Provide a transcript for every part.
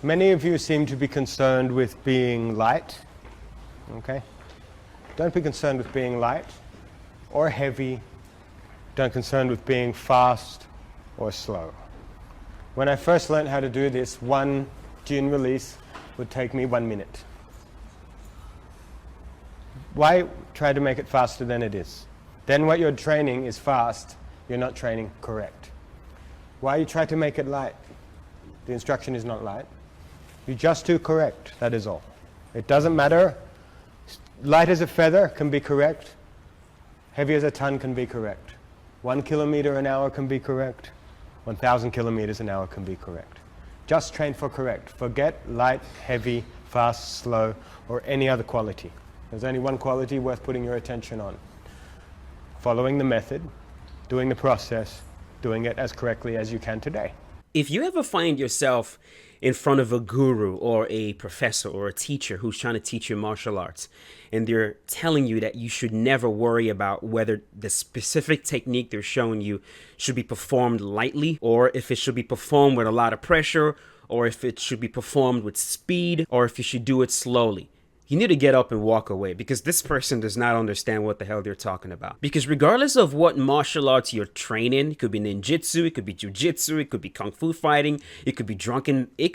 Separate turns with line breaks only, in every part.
Many of you seem to be concerned with being light, okay? Don't be concerned with being light or heavy. Don't be concerned with being fast or slow. When I first learned how to do this, one gene release would take me 1 minute. Why try to make it faster than it is? Then what you're training is fast, you're not training correct. Why you try to make it light? The instruction is not light. You're just too correct, that is all. It doesn't matter. Light as a feather can be correct. Heavy as a ton can be correct. 1 kilometer an hour can be correct. 1,000 kilometers an hour can be correct. Just train for correct. Forget light, heavy, fast, slow, or any other quality. There's only one quality worth putting your attention on. Following the method, doing the process, doing it as correctly as you can today.
If you ever find yourself in front of a guru or a professor or a teacher who's trying to teach you martial arts, and they're telling you that you should never worry about whether the specific technique they're showing you should be performed lightly, or if it should be performed with a lot of pressure, or if it should be performed with speed, or if you should do it slowly, you need to get up and walk away, because this person does not understand what the hell they're talking about. Because regardless of what martial arts you're training, it could be ninjutsu, it could be jujitsu, it could be kung fu fighting, it could be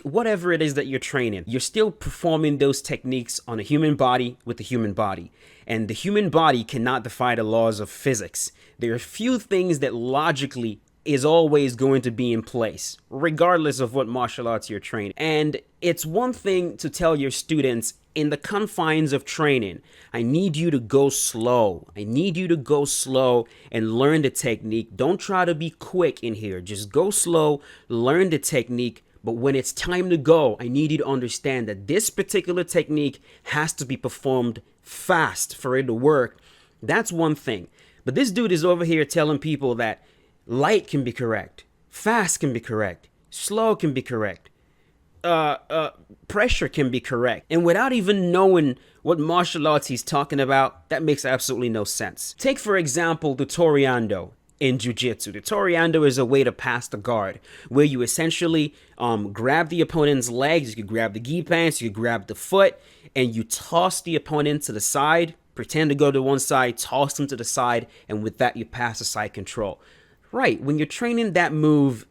whatever it is that you're training, you're still performing those techniques on a human body with a human body. And the human body cannot defy the laws of physics. There are few things that logically is always going to be in place, regardless of what martial arts you're training. And it's one thing to tell your students, in the confines of training, I need you to go slow. I need you to go slow and learn the technique. Don't try to be quick in here. Just go slow, learn the technique. But when it's time to go, I need you to understand that this particular technique has to be performed fast for it to work. That's one thing. But this dude is over here telling people that light can be correct, fast can be correct, slow can be correct, pressure can be correct. And without even knowing what martial arts he's talking about, that makes absolutely no sense. Take, for example, the Toreando in Jiu-Jitsu. The Toreando is a way to pass the guard, where you essentially grab the opponent's legs, you could grab the gi pants, you could grab the foot, and you toss the opponent to the side, pretend to go to one side, toss them to the side, and with that you pass the side control. Right, when you're training that move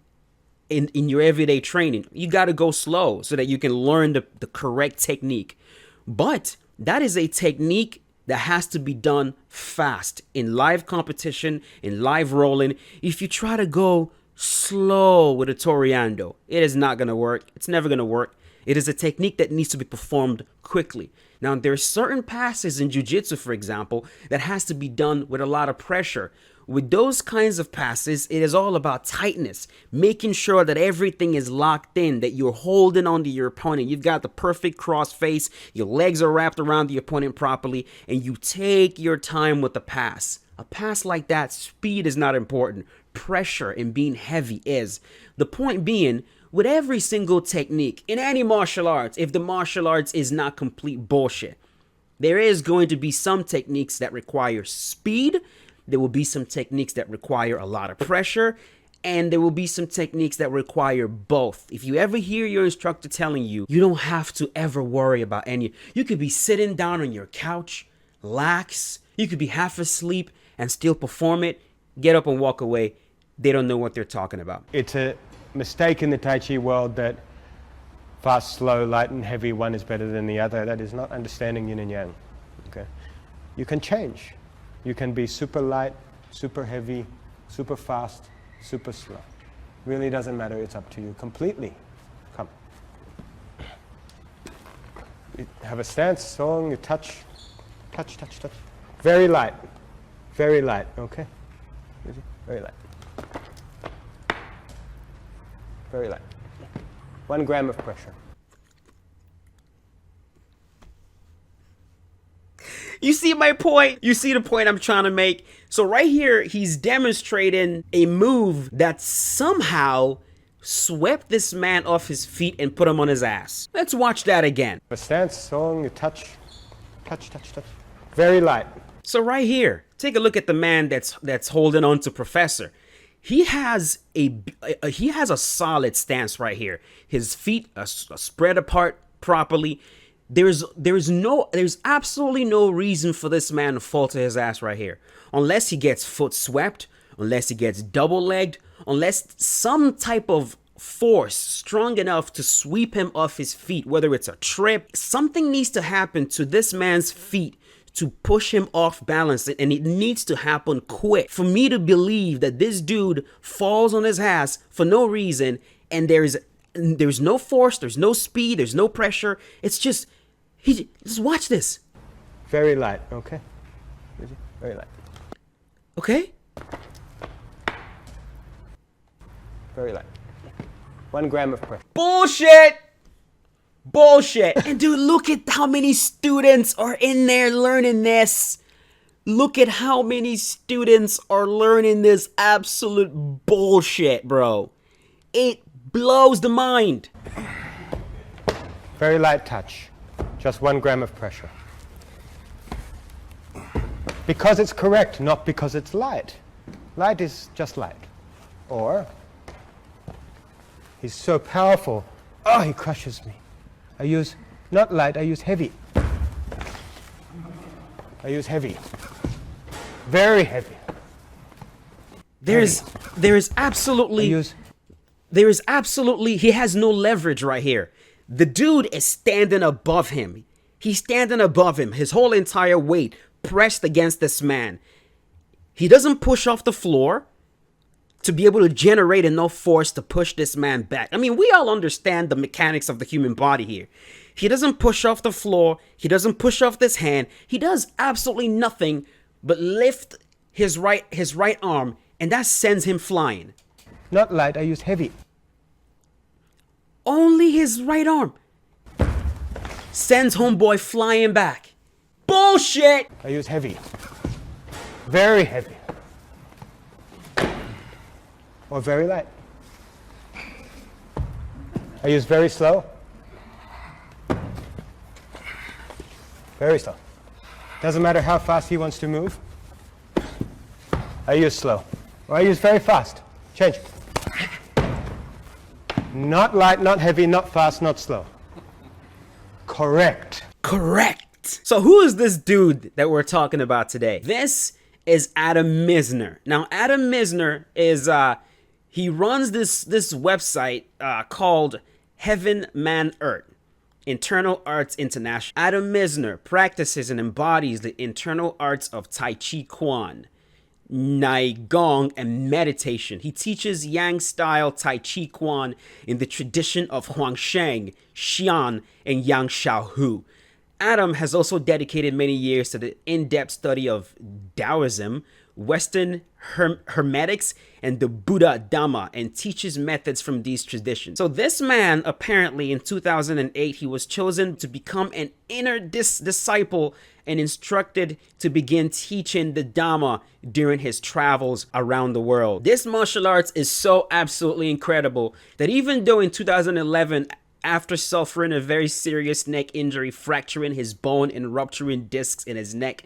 in your everyday training, you got to go slow so that you can learn the correct technique. But that is a technique that has to be done fast in live competition, in live rolling. If you try to go slow with a Toreando, it is not going to work. It's never going to work. It is a technique that needs to be performed quickly. Now, there are certain passes in jiu-jitsu, for example, that has to be done with a lot of pressure. With those kinds of passes, it is all about tightness, making sure that everything is locked in, that you're holding onto your opponent. You've got the perfect cross face, your legs are wrapped around the opponent properly, and you take your time with the pass. A pass like that, speed is not important. Pressure and being heavy is. The point being, with every single technique in any martial arts, if the martial arts is not complete bullshit, there is going to be some techniques that require speed. There will be some techniques that require a lot of pressure, and there will be some techniques that require both. If you ever hear your instructor telling you, you don't have to ever worry about any, you could be sitting down on your couch, lax, you could be half asleep and still perform it, get up and walk away. They don't know what they're talking about.
It's a mistake in the Tai Chi world that fast, slow, light and heavy, one is better than the other. That is not understanding yin and yang. Okay? You can change. You can be super light, super heavy, super fast, super slow. Really doesn't matter, it's up to you completely. Come. You have a stance, song, you touch, touch, touch, touch. Very light, okay? Very light. Very light. 1 gram of pressure.
You see my point? You see the point I'm trying to make? So right here, he's demonstrating a move that somehow swept this man off his feet and put him on his ass. Let's watch that again.
A stance, song, you touch, touch, touch, touch. Very light.
So right here, take a look at the man that's holding on to Professor. He has a solid stance right here. His feet are spread apart properly. There's absolutely no reason for this man to fall to his ass right here, unless he gets foot swept, unless he gets double legged, unless some type of force strong enough to sweep him off his feet, whether it's a trip. Something needs to happen to this man's feet to push him off balance, and it needs to happen quick for me to believe that this dude falls on his ass for no reason, and there's no force, there's no speed, there's no pressure. It's just just watch this.
Very light, okay? Very light.
Okay?
Very light. 1 gram of pressure.
Bullshit! Bullshit! And dude, look at how many students are in there learning this. Look at how many students are learning this absolute bullshit, bro. It blows the mind.
Very light touch. Just 1 gram of pressure. Because it's correct, not because it's light. Light is just light. Or, he's so powerful, oh, he crushes me. I use not light, I use heavy. I use heavy. Very heavy.
There is absolutely, he has no leverage right here. The dude is standing above him. He's standing above him. His whole entire weight pressed against this man. He doesn't push off the floor to be able to generate enough force to push this man back. I mean, we all understand the mechanics of the human body here. He doesn't push off the floor. He doesn't push off this hand. He does absolutely nothing but lift his right arm, and that sends him flying.
Not light, I use heavy.
Only his right arm sends homeboy flying back. Bullshit!
I use heavy. Very heavy. Or very light. I use very slow. Very slow. Doesn't matter how fast he wants to move. I use slow. Or I use very fast. Change. Not light, not heavy, not fast, not slow. Correct.
Correct. So who is this dude that we're talking about today? This is Adam Mizner. Now, Adam Mizner is, he runs this website called Heaven Man Earth, Internal Arts International. Adam Mizner practices and embodies the internal arts of Tai Chi Quan, Neigong, and meditation. He teaches Yang-style Tai Chi Quan in the tradition of Huangsheng, Xian, and Yang Shaohu. Adam has also dedicated many years to the in-depth study of Taoism, Western Hermetics, and the Buddha Dhamma, and teaches methods from these traditions. So this man, apparently in 2008, he was chosen to become an inner disciple and instructed to begin teaching the Dhamma during his travels around the world. This martial arts is so absolutely incredible that even though in 2011, after suffering a very serious neck injury, fracturing his bone and rupturing discs in his neck,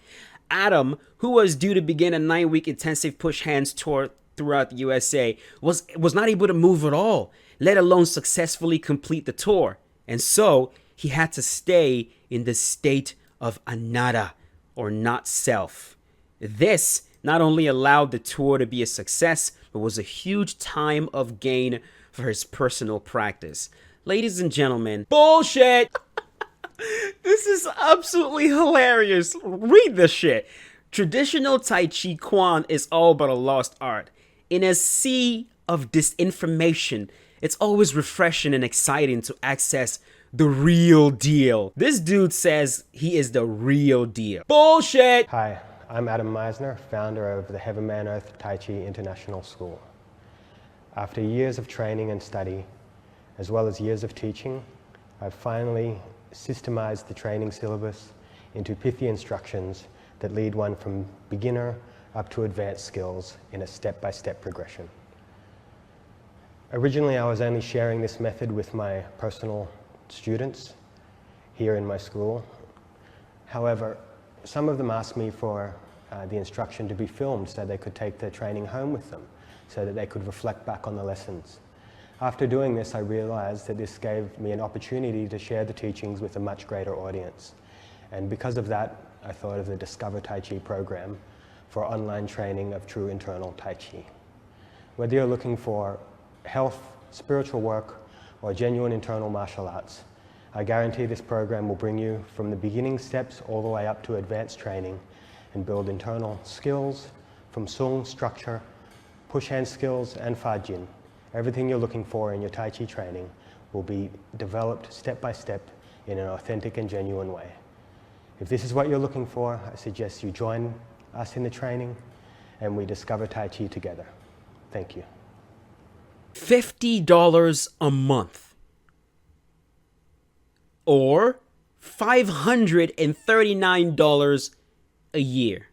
Adam, who was due to begin a 9-week intensive push hands tour throughout the USA, was not able to move at all, let alone successfully complete the tour. And so he had to stay in the state of anatta, or not self. This not only allowed the tour to be a success, but was a huge time of gain for his personal practice. Ladies and gentlemen, bullshit! This is absolutely hilarious. Read this shit. Traditional Tai Chi Quan is all but a lost art. In a sea of disinformation, it's always refreshing and exciting to access the real deal. This dude says he is the real deal. Bullshit!
Hi, I'm Adam Mizner, founder of the Heaven Man Earth Tai Chi International School. After years of training and study, as well as years of teaching, I've finally systemized the training syllabus into pithy instructions that lead one from beginner up to advanced skills in a step-by-step progression. Originally, I was only sharing this method with my personal students here in my school. However, some of them asked me for the instruction to be filmed so they could take their training home with them. so that they could reflect back on the lessons. After doing this, I realized that this gave me an opportunity to share the teachings with a much greater audience. And because of that, I thought of the Discover Tai Chi program for online training of true internal Tai Chi. Whether you're looking for health, spiritual work, or genuine internal martial arts, I guarantee this program will bring you from the beginning steps all the way up to advanced training and build internal skills from Sung, structure, push hand skills, and Fa Jin. Everything you're looking for in your Tai Chi training will be developed step by step in an authentic and genuine way. If this is what you're looking for, I suggest you join us in the training and we discover Tai Chi together. Thank you.
$50 a month or $539 a year.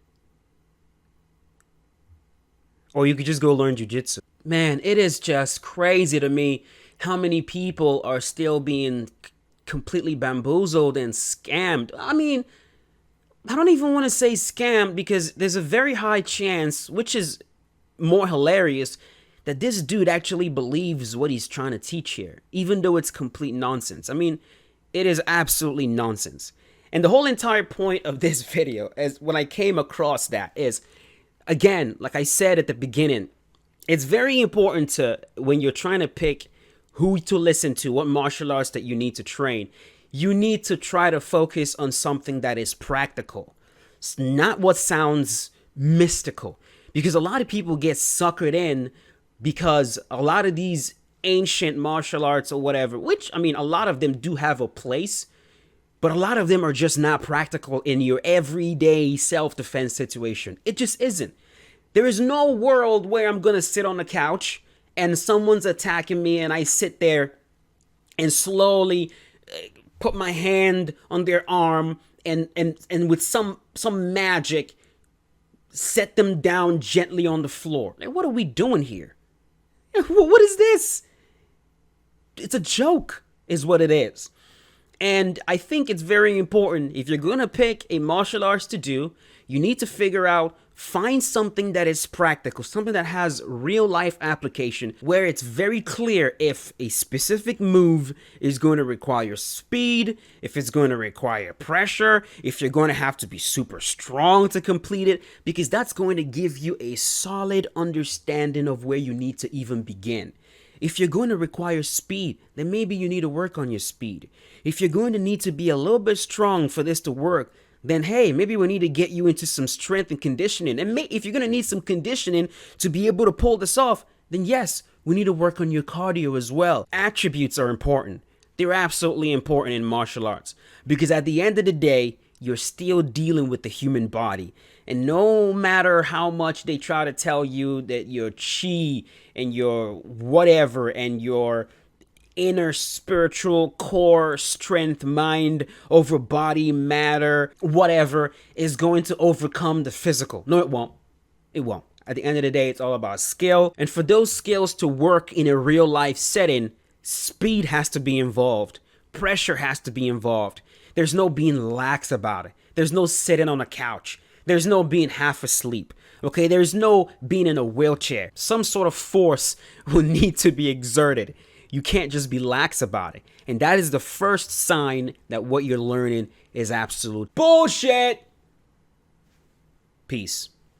Or you could just go learn jiu-jitsu. Man, it is just crazy to me how many people are still being completely bamboozled and scammed. I mean, I don't even want to say scammed because there's a very high chance, which is more hilarious, that this dude actually believes what he's trying to teach here, even though it's complete nonsense. I mean, it is absolutely nonsense. And the whole entire point of this video, is when I came across that, is, again, like I said at the beginning, it's very important to, when you're trying to pick who to listen to, what martial arts that you need to train, you need to try to focus on something that is practical. It's not what sounds mystical. Because a lot of people get suckered in because a lot of these ancient martial arts or whatever, which, I mean, a lot of them do have a place, but a lot of them are just not practical in your everyday self-defense situation. It just isn't. There is no world where I'm going to sit on the couch and someone's attacking me and I sit there and slowly put my hand on their arm and with some magic set them down gently on the floor. Like, what are we doing here? What is this? It's a joke, is what it is. And I think it's very important, if you're going to pick a martial arts to do, you need to figure out, find something that is practical, something that has real life application, where it's very clear if a specific move is going to require speed, if it's going to require pressure, if you're going to have to be super strong to complete it, because that's going to give you a solid understanding of where you need to even begin. If you're going to require speed, then maybe you need to work on your speed. If you're going to need to be a little bit strong for this to work, then hey, maybe we need to get you into some strength and conditioning. And if you're going to need some conditioning to be able to pull this off, then yes, we need to work on your cardio as well. Attributes are important. They're absolutely important in martial arts because at the end of the day, you're still dealing with the human body. And no matter how much they try to tell you that your chi and your whatever and your inner spiritual core strength, mind over body, matter, whatever, is going to overcome the physical. No, it won't. It won't. At the end of the day, it's all about skill. And for those skills to work in a real life setting, speed has to be involved. Pressure has to be involved. There's no being lax about it. There's no sitting on a couch. There's no being half asleep. Okay, there's no being in a wheelchair. Some sort of force will need to be exerted. You can't just be lax about it. And that is the first sign that what you're learning is absolute bullshit. Peace.